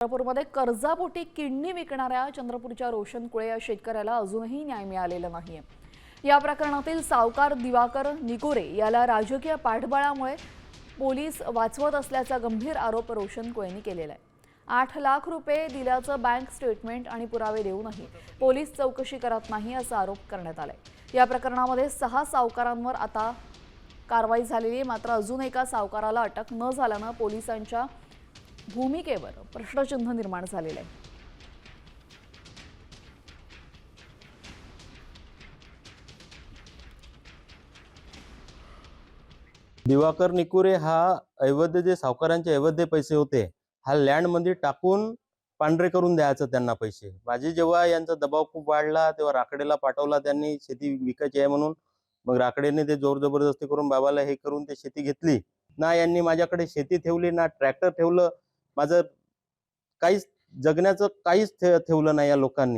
चंद्रपूरमध्ये कर्जापोटी किडनी विकणाऱ्या चंद्रपूरच्या रोशन कुळे या शेतकऱ्याला अजूनही न्याय मिळालेला नाहीये। या प्रकरणातील सावकार दिवाकर निकोरे याला राजकीय पाठबळामुळे पोलीस वाचवत असल्याचा गंभीर आरोप रोशन कुळेंनी केलेला आहे। 8 लाख रुपये दिल्याचं बँक स्टेटमेंट आणि पुरावे देऊनही पोलीस चौकशी करत नाही असा आरोप करण्यात आलाय। या प्रकरणामध्ये 6 सावकारांवर आता कारवाई झालेली आहे, मात्र अजून एका सावकाराला अटक न झाल्यानं पोलिसांच्या भूमिकेवर प्रश्नचिन्ह निर्माण झालेलं आहे। दिवाकर निकुरे हा अवैध जे सावकारांचे अवैध पैसे होते हा लँड मध्ये टाकून पांढरे करून द्यायचं त्यांना पैसे। माझी जेव्हा यांचा दबाव खूप वाढला तेव्हा राकडेला पाठवला त्यांनी, शेती विकायची आहे म्हणून। मग राकडेने ते जोर जबरदस्ती करून बाबाला हे करून ते शेती घेतली ना। यांनी माझ्याकडे शेती ठेवली ना, ट्रॅक्टर ठेवलं, माझं काहीच जगण्याचं काहीच ठेवलं नाही या लोकांनी।